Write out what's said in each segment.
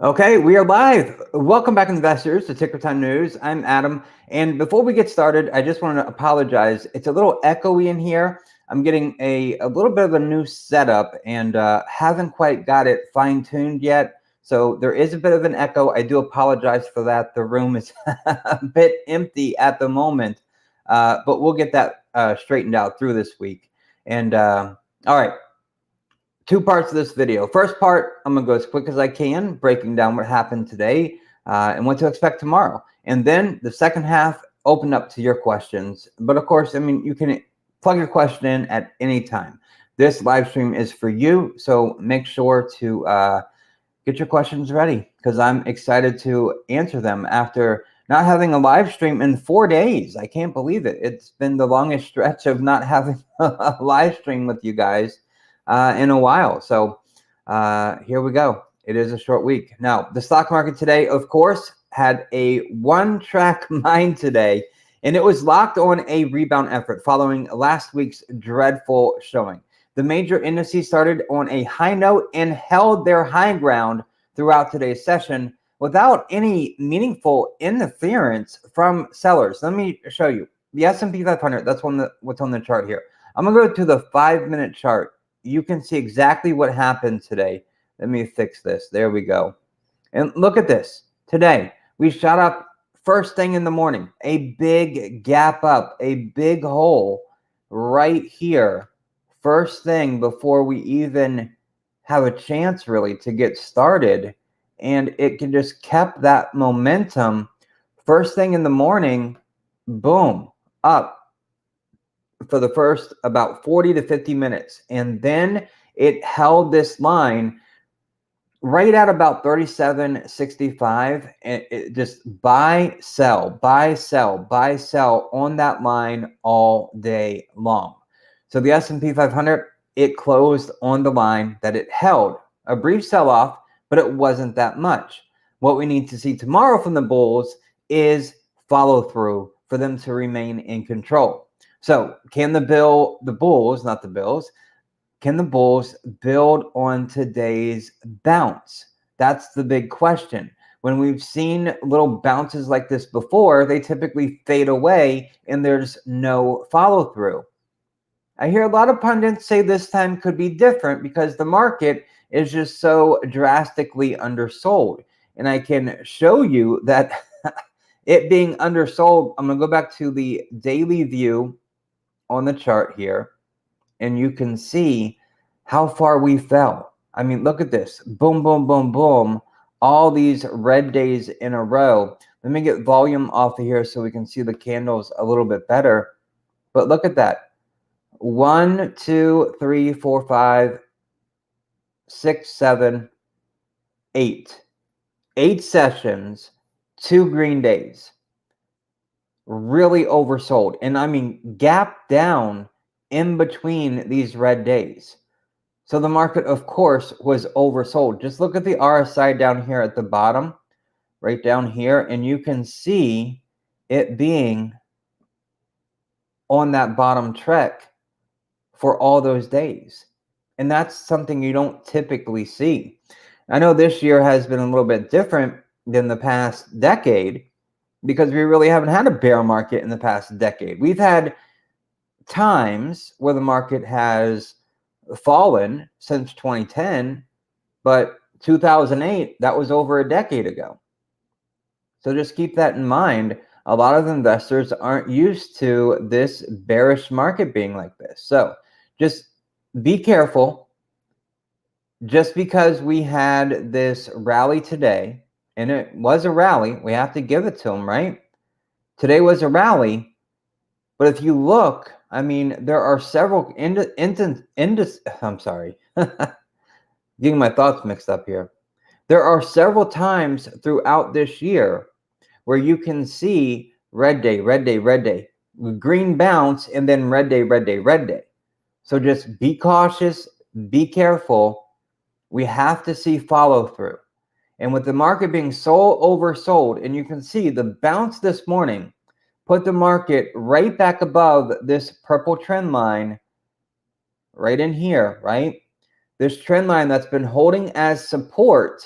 Okay, we are live. Welcome back, investors, to Ticker Time News. I'm Adam, and before we get started, I just want to apologize. It's a little echoey in here. I'm getting a little bit of a new setup and haven't quite got it fine-tuned yet, so there is a bit of an echo. I do apologize for that. The room is a bit empty at the moment, but we'll get that straightened out through this week. And all right. Two parts of this video. First part, I'm gonna go as quick as I can, breaking down what happened today and what to expect tomorrow. And then the second half, open up to your questions. But of course, I mean, you can plug your question in at any time. This live stream is for you, so make sure to get your questions ready because I'm excited to answer them after not having a live stream in 4 days. I can't believe it. It's been the longest stretch of not having a live stream with you guys in a while. So here we go. It is a short week. Now, the stock market today, of course, had a one-track mind today, and it was locked on a rebound effort following last week's dreadful showing. The major indices started on a high note and held their high ground throughout today's session without any meaningful interference from sellers. Let me show you. The S&P 500, that's what's on the chart here. I'm going to go to the 5-minute chart. You can see exactly what happened today. Let me fix this. There we go. And look at this. Today, we shot up first thing in the morning, a big gap up, a big hole right here. First thing before we even have a chance really to get started. And it can just kept that momentum. First thing in the morning, boom, up for the first about 40 to 50 minutes. And then it held this line right at about 37.65, and it just buy, sell, buy, sell, buy, sell on that line all day long. So the S&P 500, it closed on the line that it held. A brief sell-off, but it wasn't that much. What we need to see tomorrow from the bulls is follow through for them to remain in control. So can the bulls, not the bills, can the bulls build on today's bounce? That's the big question. When we've seen little bounces like this before, they typically fade away and there's no follow through. I hear a lot of pundits say this time could be different because the market is just so drastically undersold. And I can show you that it being undersold. I'm going to go back to the daily view on the chart here, and you can see how far we fell. I mean, look at this. Boom, boom, boom, boom. All these red days in a row. Let me get volume off of here so we can see the candles a little bit better. But look at that. 1, 2, 3, 4, 5, 6, 7, 8. 8 sessions, 2 green days. Really oversold. And I mean, gap down in between these red days. So the market, of course, was oversold. Just look at the RSI down here at the bottom, right down here, and you can see it being on that bottom trek for all those days. And that's something you don't typically see. I know this year has been a little bit different than the past decade because we really haven't had a bear market in the past decade. We've had times where the market has fallen since 2010, but 2008, that was over a decade ago. So just keep that in mind. A lot of investors aren't used to this bearish market being like this. So just be careful. Just because we had this rally today, and it was a rally, we have to give it to them, right? Today was a rally, but if you look, I mean, there are several I'm sorry, getting my thoughts mixed up here. There are several times throughout this year where you can see red day, red day, red day, green bounce, and then red day, red day, red day. So just be cautious, be careful. We have to see follow through. And with the market being so oversold, and you can see the bounce this morning put the market right back above this purple trend line right in here, right? This trend line that's been holding as support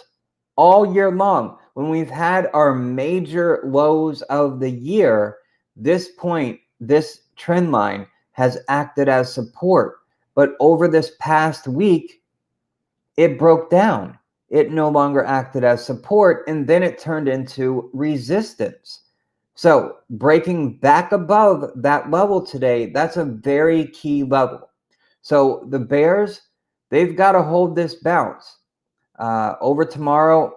all year long, when we've had our major lows of the year, this point, this trend line has acted as support. But over this past week, it broke down. It no longer acted as support, and then it turned into resistance. So breaking back above that level today, that's a very key level. So the bears, they've got to hold this bounce over tomorrow,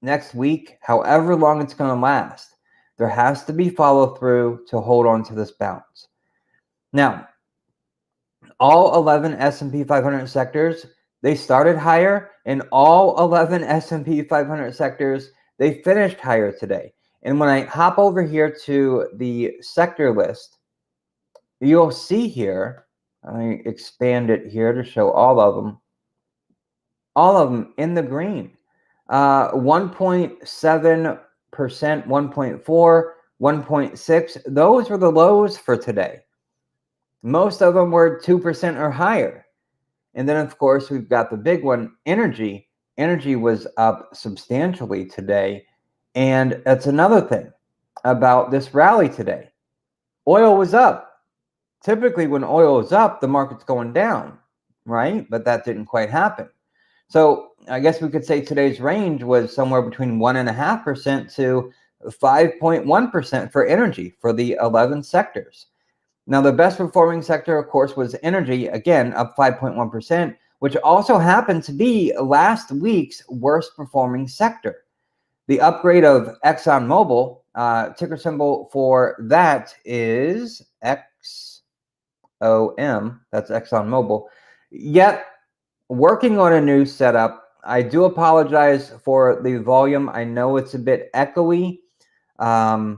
next week, however long it's going to last. There has to be follow through to hold on to this bounce. Now, all 11 S&P 500 sectors, they started higher, and all 11 S&P 500 sectors, they finished higher today. And when I hop over here to the sector list, you'll see here, I expand it here to show all of them in the green. 1.7%, 1.4, 1.6. Those were the lows for today. Most of them were 2% or higher. And then, of course, we've got the big one, energy. Energy was up substantially today. And that's another thing about this rally today. Oil was up. Typically, when oil is up, the market's going down, right? But that didn't quite happen. So I guess we could say today's range was somewhere between 1.5% to 5.1% for energy for the 11 sectors. Now, the best performing sector, of course, was energy, again, up 5.1%, which also happened to be last week's worst performing sector. The upgrade of ExxonMobil, ticker symbol for that is XOM, that's ExxonMobil. Yet, working on a new setup. I do apologize for the volume. I know it's a bit echoey, so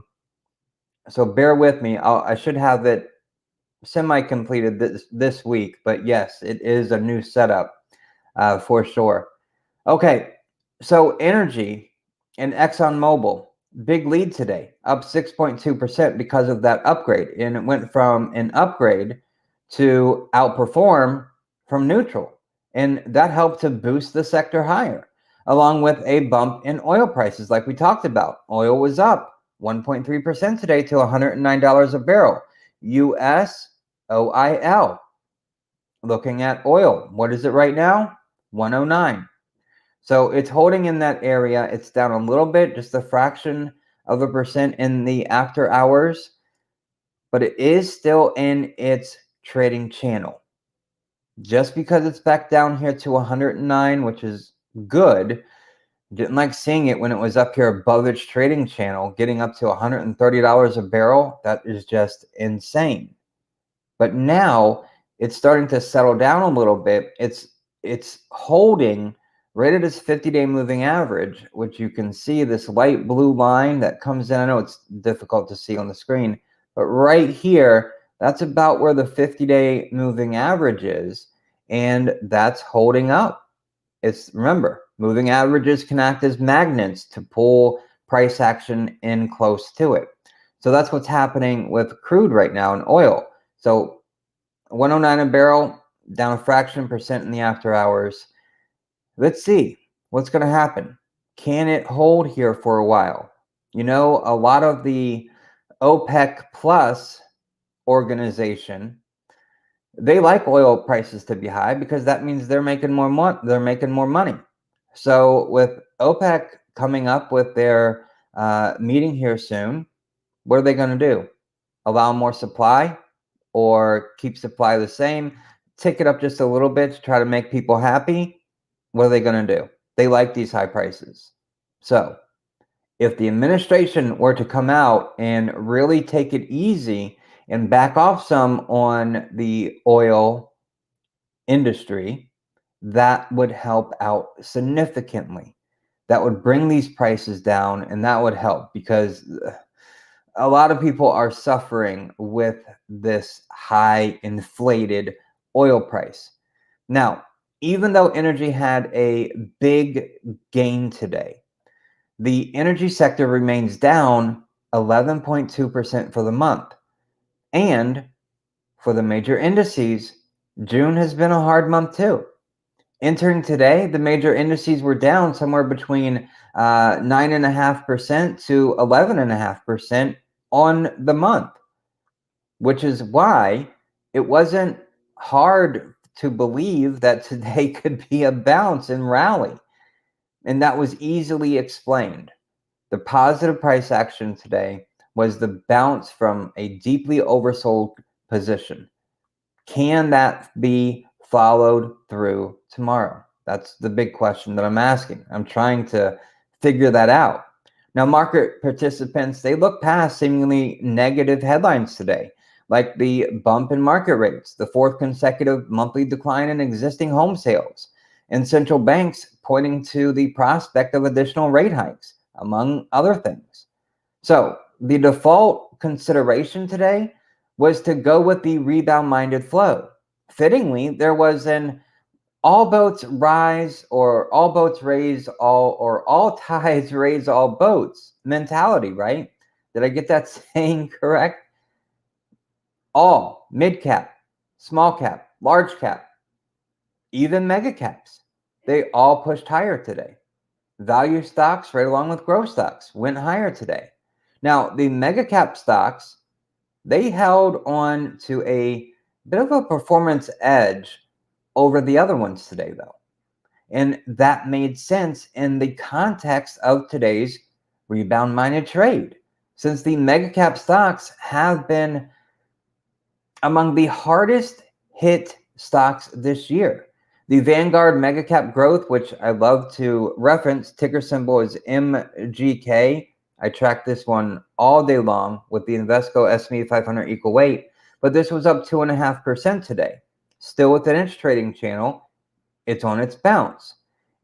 bear with me. I should have it semi-completed this week, but yes, it is a new setup for sure. Okay, so energy and ExxonMobil, big lead today, up 6.2% because of that upgrade, and it went from an upgrade to outperform from neutral. And that helped to boost the sector higher, along with a bump in oil prices like we talked about. Oil was up 1.3% today to $109 a barrel. US OIL. Looking at oil, what is it right now? 109. So it's holding in that area. It's down a little bit, just a fraction of a percent in the after hours, but it is still in its trading channel. Just because it's back down here to 109, which is good, didn't like seeing it when it was up here above its trading channel, getting up to $130 a barrel. That is just insane. But now it's starting to settle down a little bit. It's holding right at its 50-day moving average, which you can see this light blue line that comes in. I know it's difficult to see on the screen, but right here, that's about where the 50-day moving average is, and that's holding up. Remember, moving averages can act as magnets to pull price action in close to it. So that's what's happening with crude right now in oil. So 109 a barrel, down a fraction percent in the after hours. Let's see what's going to happen. Can it hold here for a while? You know, a lot of the OPEC plus organization, they like oil prices to be high because that means they're making more money. So with OPEC coming up with their meeting here soon, what are they going to do? Allow more supply or keep supply the same? Tick it up just a little bit to try to make people happy? What are they going to do? They like these high prices. So if the administration were to come out and really take it easy and back off some on the oil industry, that would help out significantly. That would bring these prices down, and that would help because a lot of people are suffering with this high inflated oil price. Now, even though energy had a big gain today, the energy sector remains down 11.2% for the month. And for the major indices, June has been a hard month too. Entering today, the major indices were down somewhere between 9.5% to 11.5% on the month, which is why it wasn't hard to believe that today could be a bounce and rally. And that was easily explained. The positive price action today was the bounce from a deeply oversold position. Can that be followed through tomorrow? That's the big question that I'm asking. I'm trying to figure that out. Now, market participants, they look past seemingly negative headlines today, like the bump in market rates, the fourth consecutive monthly decline in existing home sales, and central banks pointing to the prospect of additional rate hikes, among other things. So the default consideration today was to go with the rebound-minded flow. Fittingly, there was an all boats rise or all boats raise all or all tides raise all boats mentality, right? Did I get that saying correct? All, mid cap, small cap, large cap, even mega caps, they all pushed higher today. Value stocks, right along with growth stocks, went higher today. Now, the mega cap stocks, they held on to a bit of a performance edge over the other ones today, though. And that made sense in the context of today's rebound-minded trade, since the mega cap stocks have been among the hardest hit stocks this year. The Vanguard Mega Cap Growth, which I love to reference, ticker symbol is MGK. I track this one all day long with the Invesco S&P 500 equal weight, but this was up 2.5% today. Still within its trading channel, it's on its bounce.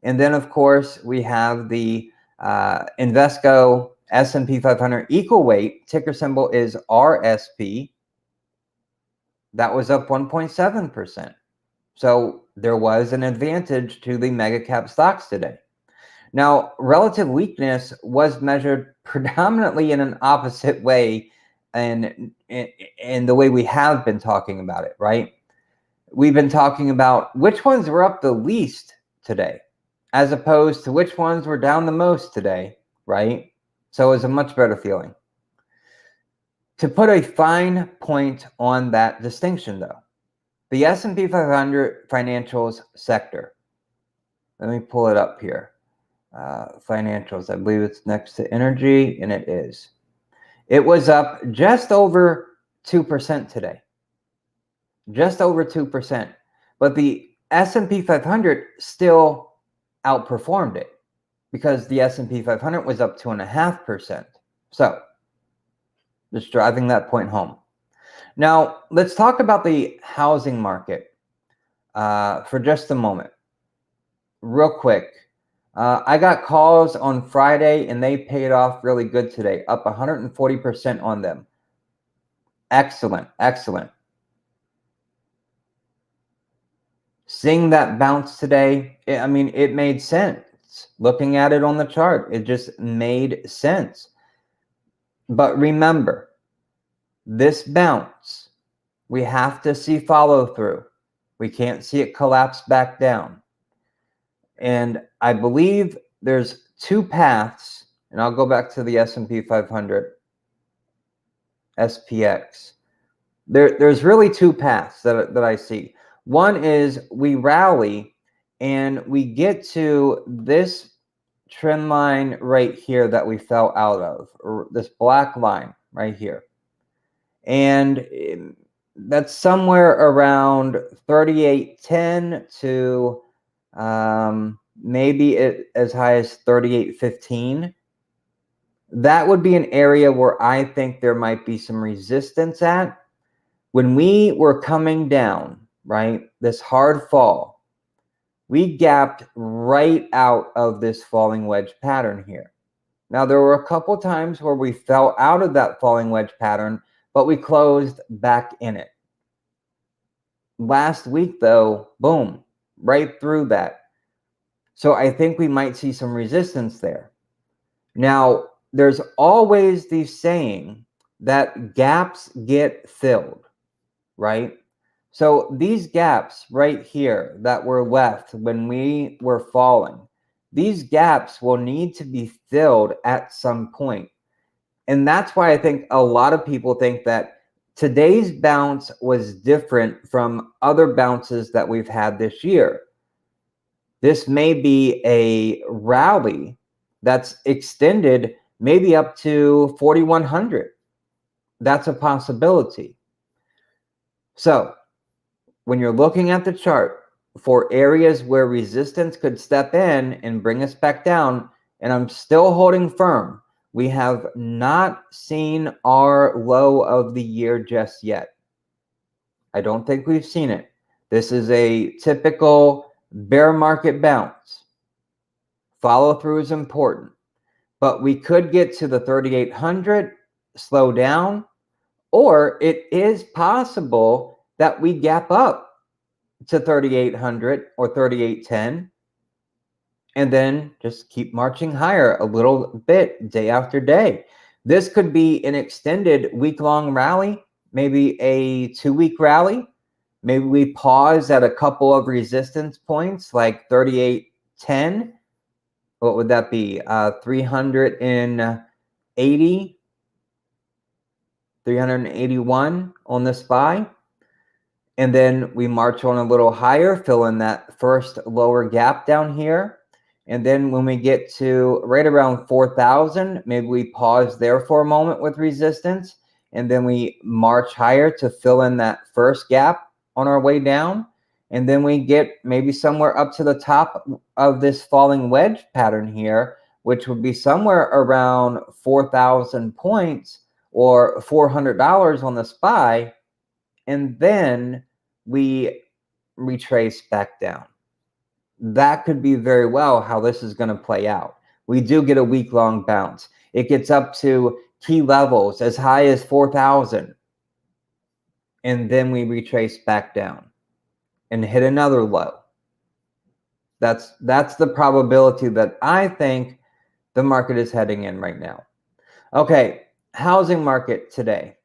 And then, of course, we have the Invesco S&P 500 equal weight, ticker symbol is RSP. That was up 1.7%. So there was an advantage to the mega cap stocks today. Now, relative weakness was measured predominantly in an opposite way and in the way we have been talking about it, right? We've been talking about which ones were up the least today, as opposed to which ones were down the most today, right? So it was a much better feeling. To put a fine point on that distinction, though, the S&P 500 financials sector, let me pull it up here. Financials, I believe it's next to energy, and it is. It was up just over 2% today. Just over 2%. But the S&P 500 still outperformed it because the S&P 500 was up 2.5%. So, just driving that point home. Now, let's talk about the housing market for just a moment. Real quick. I got calls on Friday, and they paid off really good today, up 140% on them. Excellent, excellent. Seeing that bounce today, it made sense. Looking at it on the chart, it just made sense. But remember, this bounce, we have to see follow through. We can't see it collapse back down. And I believe there's two paths, and I'll go back to the S&P 500, SPX. There's really two paths that I see. One is we rally and we get to this trend line right here that we fell out of, or this black line right here. And that's somewhere around 38.10 to maybe as high as 38.15. That would be an area where I think there might be some resistance at. When we were coming down, right, this hard fall, we gapped right out of this falling wedge pattern here. Now, there were a couple times where we fell out of that falling wedge pattern, but we closed back in it. Last week, though, boom, right through that. So I think we might see some resistance there. Now, there's always the saying that gaps get filled, right? So these gaps right here that were left when we were falling, these gaps will need to be filled at some point. And that's why I think a lot of people think that today's bounce was different from other bounces that we've had this year. This may be a rally that's extended maybe up to 4,100. That's a possibility. So when you're looking at the chart for areas where resistance could step in and bring us back down, and I'm still holding firm, we have not seen our low of the year just yet. I don't think we've seen it. This is a typical bear market bounce. Follow through is important, but we could get to the 3,800, slow down, or it is possible that we gap up to 3,800 or 3,810 and then just keep marching higher a little bit day after day. This could be an extended week-long rally, maybe a 2-week rally. Maybe we pause at a couple of resistance points like 3,810. What would that be? 380, 381 on the SPY. And then we march on a little higher, fill in that first lower gap down here. And then when we get to right around 4,000, maybe we pause there for a moment with resistance. And then we march higher to fill in that first gap on our way down. And then we get maybe somewhere up to the top of this falling wedge pattern here, which would be somewhere around 4,000 points or $400 on the SPY. And then we retrace back down. That could be very well how this is going to play out. We do get a week-long bounce. It gets up to key levels as high as 4,000. And then we retrace back down and hit another low. That's the probability that I think the market is heading in right now. Okay, housing market today.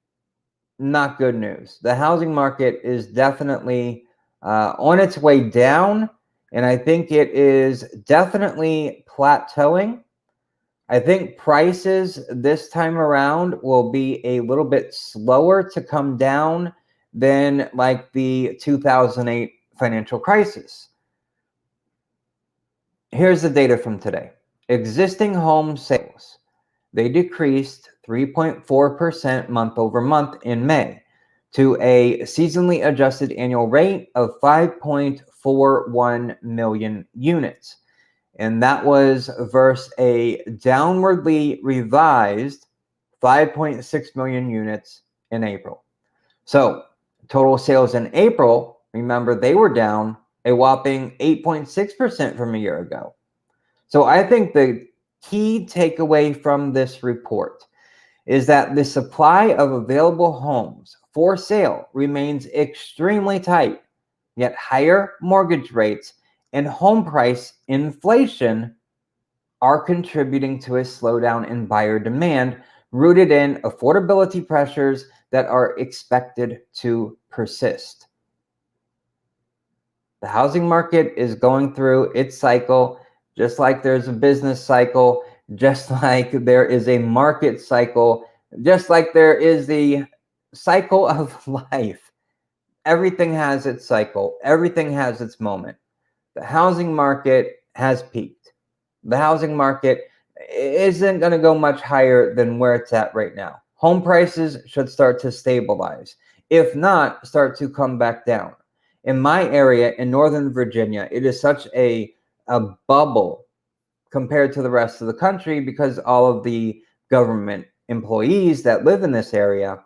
Not good news. The housing market is definitely on its way down, and I think it is definitely plateauing. I think prices this time around will be a little bit slower to come down than like the 2008 financial crisis. Here's the data from today. Existing home sales, they decreased 3.4% month over month in May to a seasonally adjusted annual rate of 5.41 million units. And that was versus a downwardly revised 5.6 million units in April. So total sales in April, remember, they were down a whopping 8.6% from a year ago. So I think the key takeaway from this report is that the supply of available homes for sale remains extremely tight, yet higher mortgage rates and home price inflation are contributing to a slowdown in buyer demand rooted in affordability pressures that are expected to persist. The housing market is going through its cycle, just like there's a business cycle, just like there is a market cycle, just like there is the cycle of life. Everything has its cycle. Everything has its moment. The housing market has peaked. The housing market isn't going to go much higher than where it's at right now. Home prices should start to stabilize. If not, start to come back down. In my area in Northern Virginia, it is such a bubble compared to the rest of the country because all of the government employees that live in this area,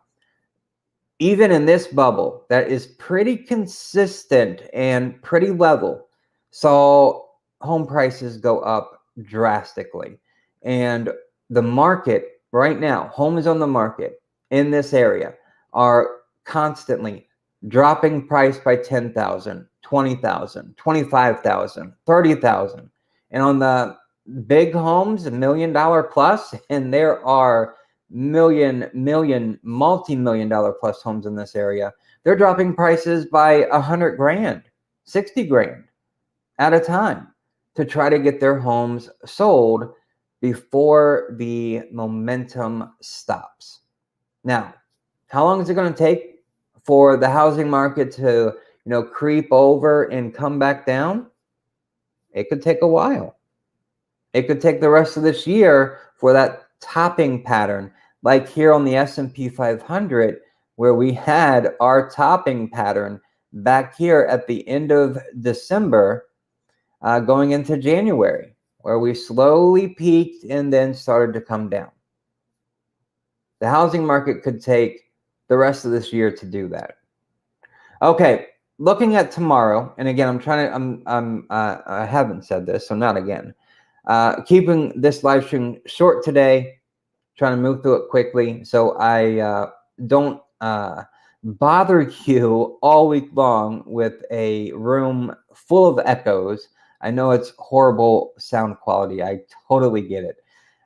even in this bubble that is pretty consistent and pretty level, saw home prices go up drastically. And the market right now, homes on the market in this area are constantly dropping price by 10,000, 20,000, 25,000, 30,000. And on the big homes, $1 million plus, and there are multi-million dollar plus homes in this area. they're dropping prices by 100 grand, 60 grand at a time to try to get their homes sold before the momentum stops. Now, how long is it going to take for the housing market to, creep over and come back down? It could take a while. It could take the rest of this year for that topping pattern, like here on the S&P 500, where we had our topping pattern back here at the end of December, going into January, where we slowly peaked and then started to come down. The housing market could take the rest of this year to do that. Okay, looking at tomorrow, and again, I haven't said this, so not again. Keeping this live stream short today, trying to move through it quickly, so I don't bother you all week long with a room full of echoes. I know it's horrible sound quality. I totally get it.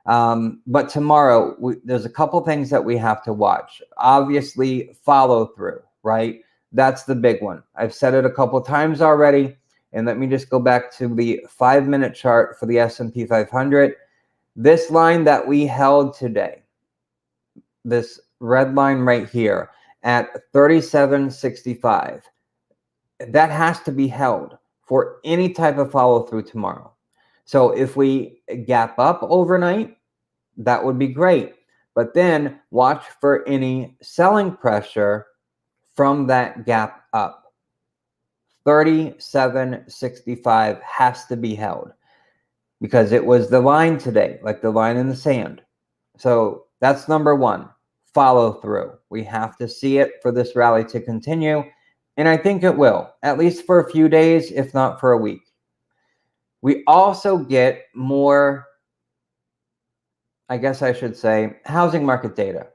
But tomorrow, there's a couple things that we have to watch. Obviously, follow through, right? That's the big one. I've said it a couple times already. And let me just go back to the 5-minute chart for the S&P 500. This line that we held today, this red line right here at 37.65, that has to be held for any type of follow through tomorrow. So if we gap up overnight, that would be great. But then watch for any selling pressure from that gap up. 37.65 has to be held because it was the line today, like the line in the sand. So that's number one, follow through. We have to see it for this rally to continue. And I think it will, at least for a few days, if not for a week. We also get more, I guess I should say, housing market data.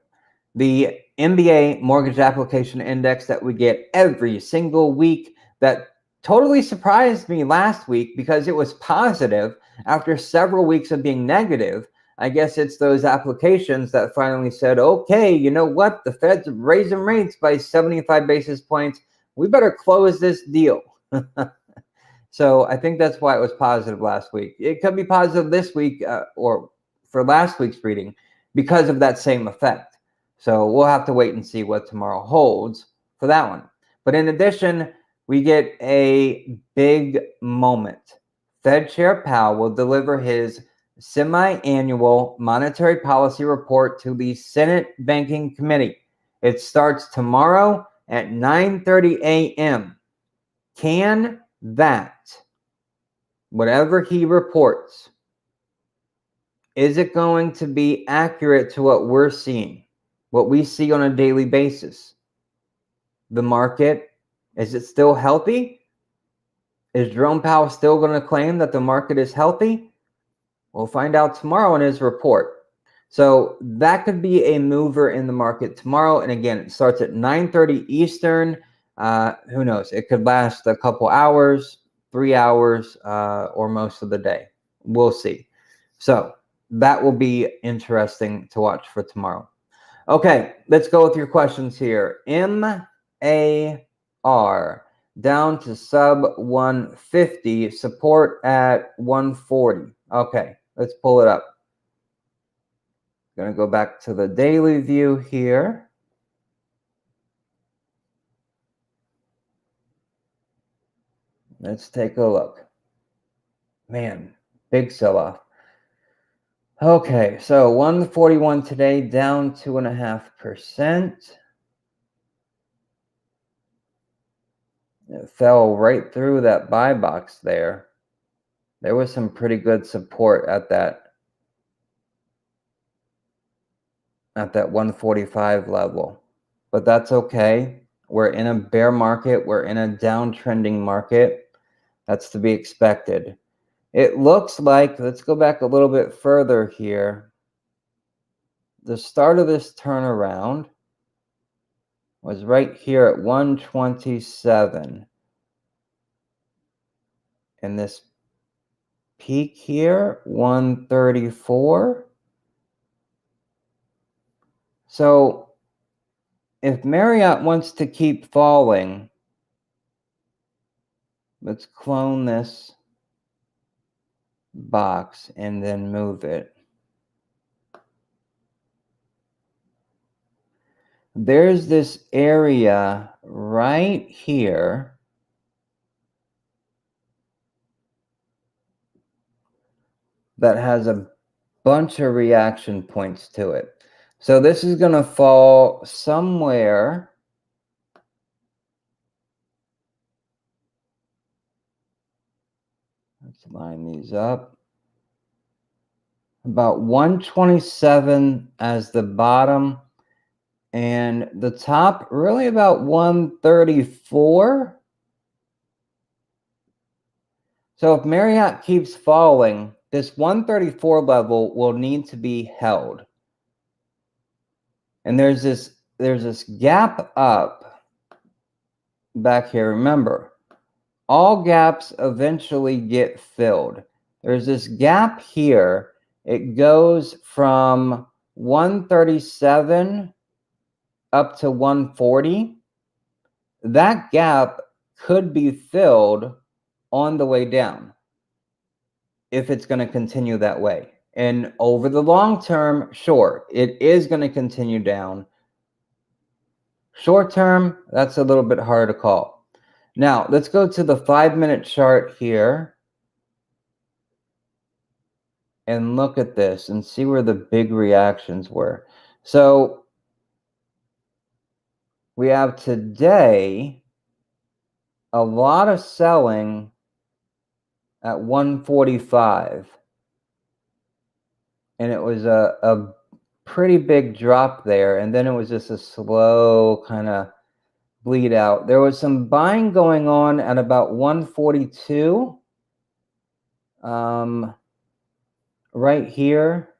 The MBA mortgage application index that we get every single week that totally surprised me last week because it was positive after several weeks of being negative. I guess it's those applications that finally said, okay, you know what? The Fed's raising rates by 75 basis points. We better close this deal. So I think that's why it was positive last week. It could be positive this week or for last week's reading because of that same effect. So we'll have to wait and see what tomorrow holds for that one. But in addition, we get a big moment. Fed Chair Powell will deliver his semi-annual monetary policy report to the Senate Banking Committee. It starts tomorrow at 9:30 a.m. Can that, whatever he reports, is it going to be accurate to what we're seeing, what we see on a daily basis? The market, is it still healthy? Is Jerome Powell still going to claim that the market is healthy? We'll find out tomorrow in his report. So that could be a mover in the market tomorrow. And again, it starts at 9:30 Eastern. Who knows? It could last a couple hours, 3 hours, or most of the day. We'll see. So that will be interesting to watch for tomorrow. Okay, let's go with your questions here. MAR down to sub 150, support at 140. Okay, let's pull it up. Going to go back to the daily view here. Let's take a look. Man, big sell-off. Okay, so 141 today, down 2.5%. It fell right through that buy box there. There was some pretty good support at that 145 level. But that's okay. We're in a bear market. We're in a downtrending market. That's to be expected. It looks like, let's go back a little bit further here. The start of this turnaround was right here at 127. And this peak here, 134. So if Marriott wants to keep falling, let's clone this box and then move it. There's this area right here that has a bunch of reaction points to it. So this is going to fall somewhere. Let's line these up. About 127 as the bottom, and the top really about 134. So if Marriott keeps falling, this 134 level will need to be held. And there's this gap up back here. Remember, all gaps eventually get filled. There's this gap here. It goes from 137 up to 140. That gap could be filled on the way down if it's going to continue that way. And over the long term, sure, it is going to continue down. Short term, that's a little bit harder to call. Now, let's go to the 5-minute chart here and look at this and see where the big reactions were. So we have today a lot of selling at 145. And it was a pretty big drop there. And then it was just a slow kind of bleed out. There was some buying going on at about 142. Right here,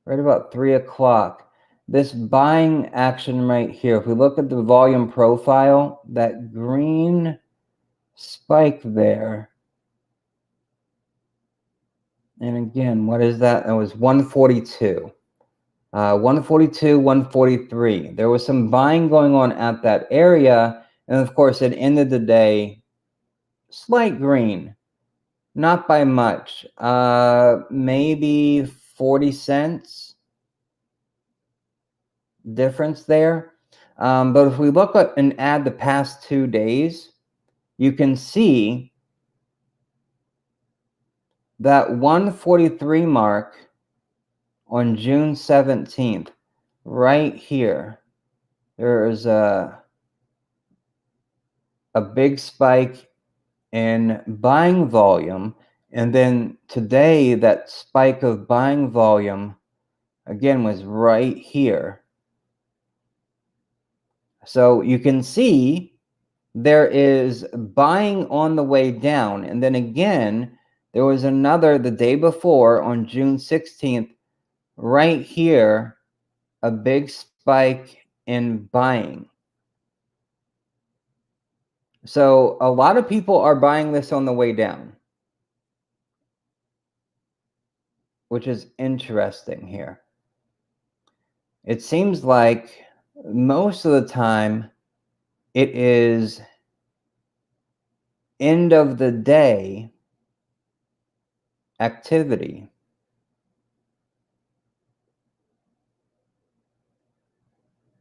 right about 3 o'clock. This buying action right here, if we look at the volume profile, that green spike there. And again, what is that? It was 142. 142, 143. There was some buying going on at that area. And of course, it ended the day slight green. Not by much, maybe 40 cents difference there. But if we look at and add the past 2 days, you can see that 143 mark on June 17th, right here. There is a big spike in buying volume, and then today that spike of buying volume again was right here. So you can see there is buying on the way down, and then again there was another the day before on June 16th right here, a big spike in buying. So a lot of people are buying this on the way down, which is interesting here. It seems like most of the time it is end of the day activity.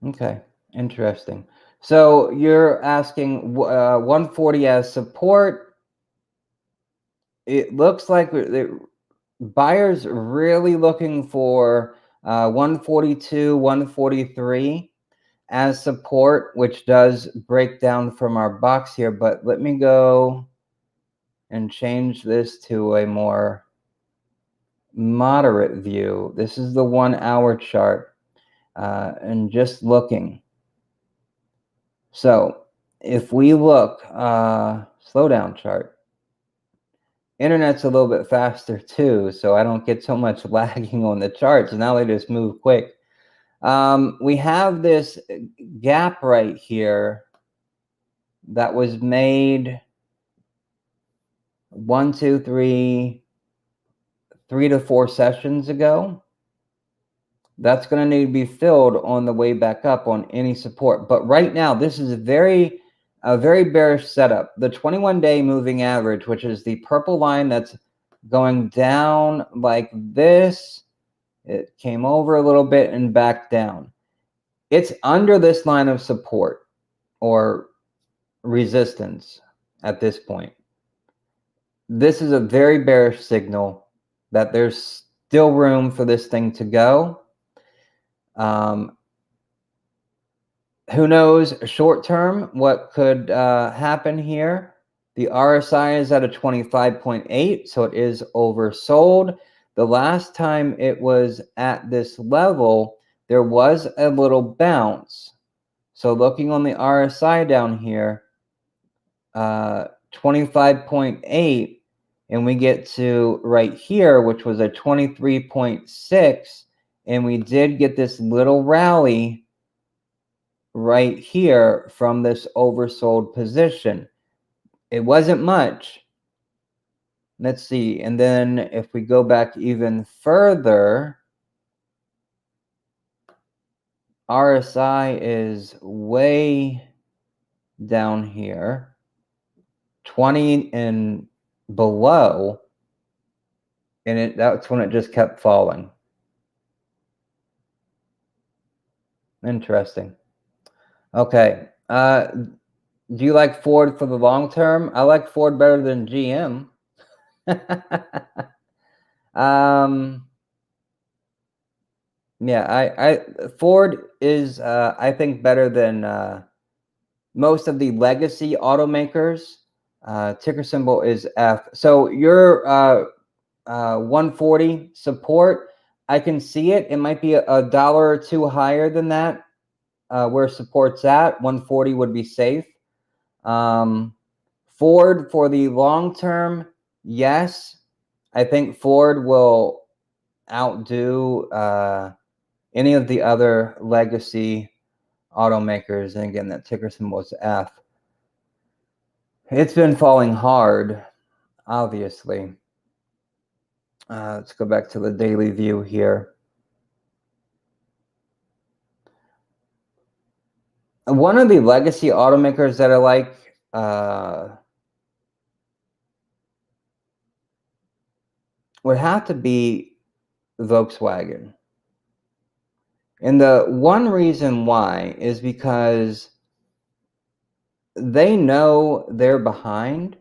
Okay, interesting. So you're asking 140 as support. It looks like buyers really looking for 142, 143 as support, which does break down from our box here. But let me go and change this to a more moderate view. This is the 1 hour chart, and just looking. So if we look, slowdown chart, internet's a little bit faster too, so I don't get so much lagging on the charts. Now they just move quick. We have this gap right here that was made 3 to 4 sessions ago. That's going to need to be filled on the way back up on any support. But right now, this is a very bearish setup. The 21-day moving average, which is the purple line that's going down like this, it came over a little bit and back down. It's under this line of support or resistance at this point. This is a very bearish signal that there's still room for this thing to go. Who knows short term what could happen here? The RSI is at a 25.8, so it is oversold. The last time it was at this level, there was a little bounce. So looking on the RSI down here, 25.8, and we get to right here, which was a 23.6, and we did get this little rally right here from this oversold position. It wasn't much. Let's see. And then if we go back even further, RSI is way down here, 20 and below, and that's when it just kept falling. Interesting. Okay. Do you like Ford for the long term? I like Ford better than GM. Yeah, Ford is I think better than most of the legacy automakers. Ticker symbol is F. So your 140 support, I can see it. It might be a dollar or two higher than that. Where support's at, 140 would be safe. Ford for the long term, yes. I think Ford will outdo any of the other legacy automakers. And again, that ticker symbol is F. It's been falling hard, obviously. Let's go back to the daily view here. One of the legacy automakers that I like, would have to be Volkswagen. And the one reason why is because they know they're behind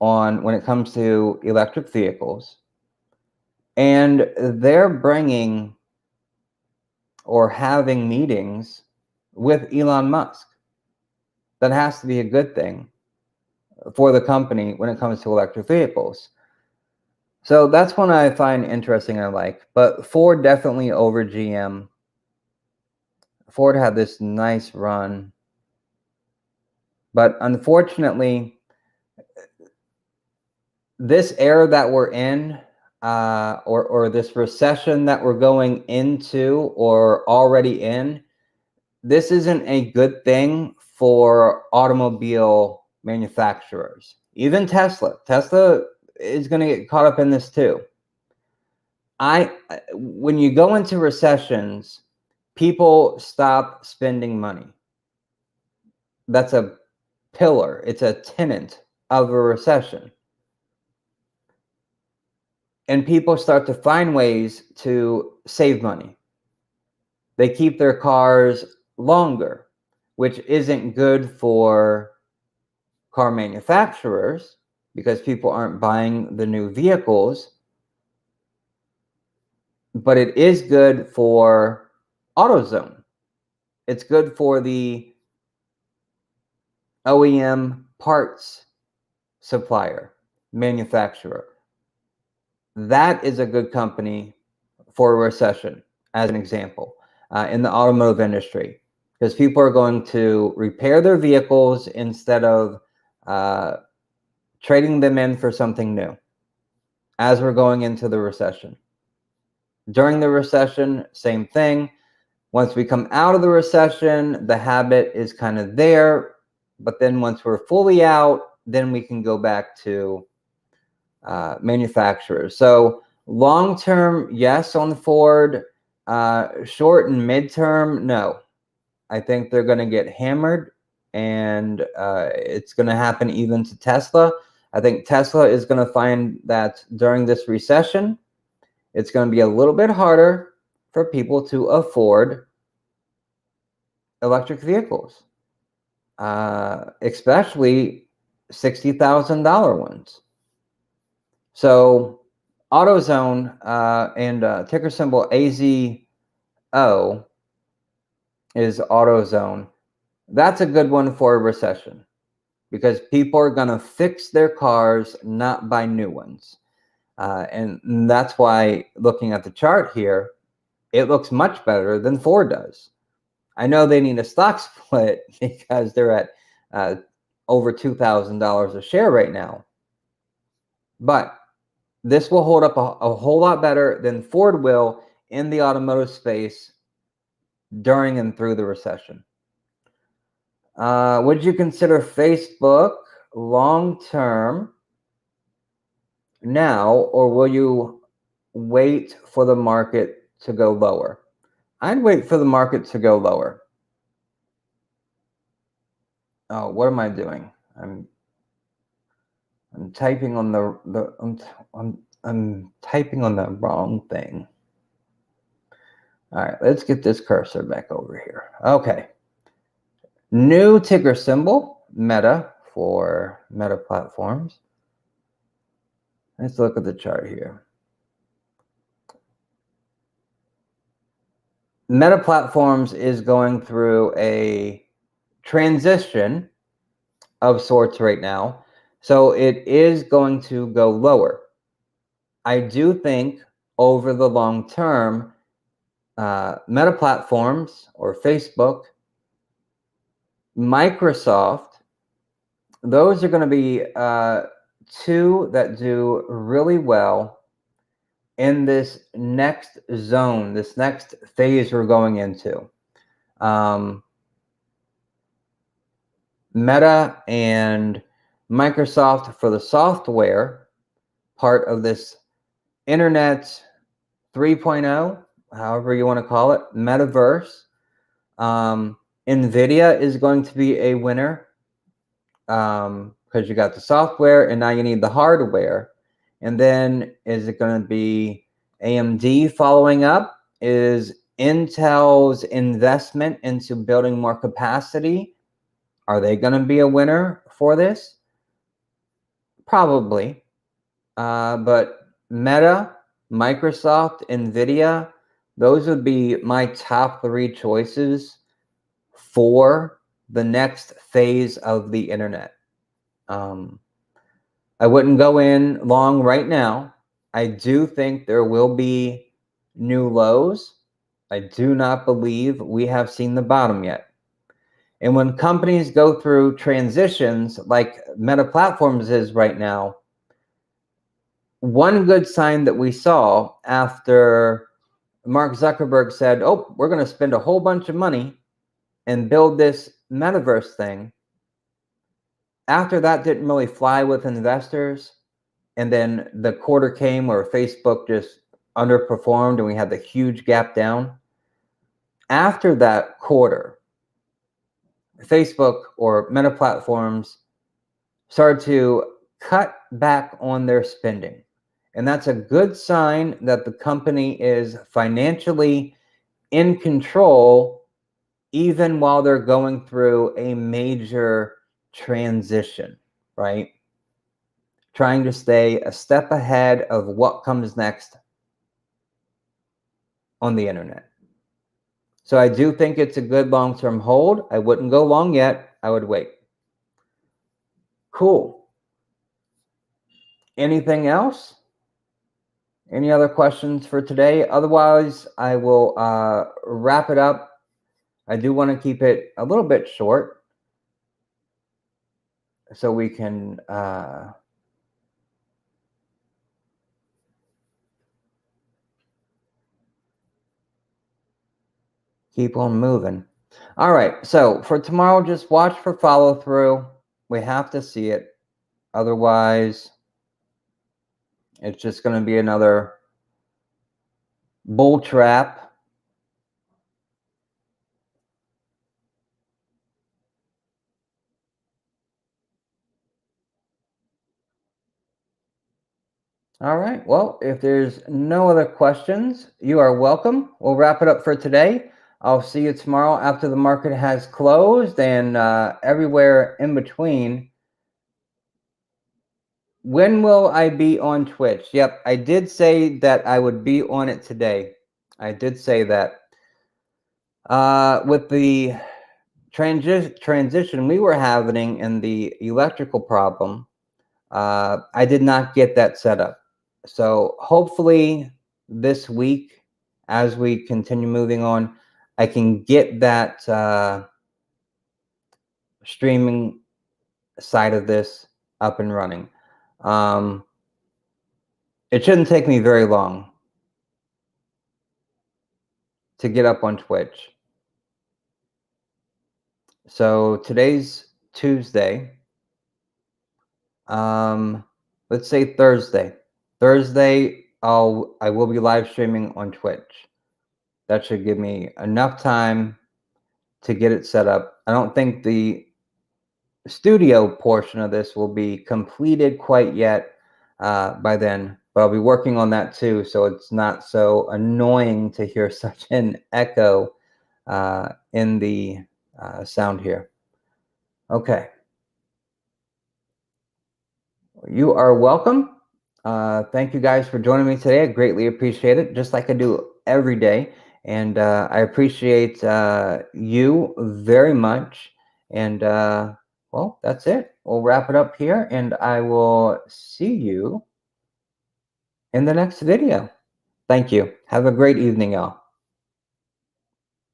on when it comes to electric vehicles, and they're bringing or having meetings with Elon Musk. That has to be a good thing for the company when it comes to electric vehicles. So that's one I find interesting and I like. But Ford definitely over GM. Ford had this nice run. But unfortunately, this era that we're in, or this recession that we're going into or already in, this isn't a good thing for automobile manufacturers. Even Tesla. Tesla is going to get caught up in this too. When you go into recessions, people stop spending money. That's a pillar. It's a tenet of a recession. And people start to find ways to save money. They keep their cars longer, which isn't good for car manufacturers because people aren't buying the new vehicles. But it is good for AutoZone. It's good for the OEM parts supplier, manufacturer. That is a good company for a recession, as an example, in the automotive industry, because people are going to repair their vehicles instead of trading them in for something new as we're going into the recession. During the recession, same thing. Once we come out of the recession, the habit is kind of there. But then once we're fully out, then we can go back to manufacturers. So long term, yes, on the Ford. Short and midterm, no. I think they're going to get hammered, and it's going to happen even to Tesla. I think Tesla is going to find that during this recession, it's going to be a little bit harder for people to afford electric vehicles, especially $60,000 ones. So AutoZone and ticker symbol AZO is AutoZone. That's a good one for a recession because people are going to fix their cars, not buy new ones. And that's why looking at the chart here, it looks much better than Ford does. I know they need a stock split because they're at over $2,000 a share right now. But this will hold up a whole lot better than Ford will in the automotive space during and through the recession. Would you consider Facebook long-term now, or will you wait for the market to go lower? I'd wait for the market to go lower. Oh, what am I doing? I'm typing on I'm typing on the wrong thing. All right, let's get this cursor back over here. Okay. New ticker symbol, Meta, for Meta platforms. Let's look at the chart here. Meta Platforms is going through a transition of sorts right now. So it is going to go lower. I do think over the long term, Meta Platforms or Facebook, Microsoft, those are going to be two that do really well in this next zone, this next phase we're going into. Meta and Microsoft for the software part of this Internet 3.0, however you want to call it, metaverse. NVIDIA is going to be a winner because you got the software and now you need the hardware. And then is it going to be AMD following up? Is Intel's investment into building more capacity, are they going to be a winner for this? Probably. But Meta, Microsoft, NVIDIA, those would be my top three choices for the next phase of the internet. I wouldn't go in long right now. I do think there will be new lows. I do not believe we have seen the bottom yet. And when companies go through transitions like Meta Platforms is right now, one good sign that we saw after Mark Zuckerberg said, oh, we're going to spend a whole bunch of money and build this metaverse thing. After that didn't really fly with investors. And then the quarter came where Facebook just underperformed and we had the huge gap down. After that quarter, Facebook or Meta Platforms started to cut back on their spending. And that's a good sign that the company is financially in control, even while they're going through a major transition, right? Trying to stay a step ahead of what comes next on the internet. So I do think it's a good long-term hold. I wouldn't go long yet. I would wait. Cool. Anything else? Any other questions for today? Otherwise, I will wrap it up. I do want to keep it a little bit short so we can keep on moving. All right, so for tomorrow, just watch for follow through. We have to see it. Otherwise, it's just going to be another bull trap All right. Well, if there's no other questions, you are welcome. We'll wrap it up for today. I'll see you tomorrow after the market has closed and everywhere in between. When will I be on Twitch? Yep, I did say that I would be on it today. I did say that. With the transition we were having in the electrical problem, I did not get that set up. So hopefully this week, as we continue moving on, I can get that streaming side of this up and running. It shouldn't take me very long to get up on Twitch. So today's Tuesday. Let's say Thursday. Thursday, I will be live streaming on Twitch. That should give me enough time to get it set up. I don't think the studio portion of this will be completed quite yet by then, but I'll be working on that too, so it's not so annoying to hear such an echo in the sound here. Okay. You are welcome. Thank you guys for joining me today. I greatly appreciate it, just like I do every day. And I appreciate you very much. And well, that's it. We'll wrap it up here, and I will see you in the next video. Thank you. Have a great evening, y'all.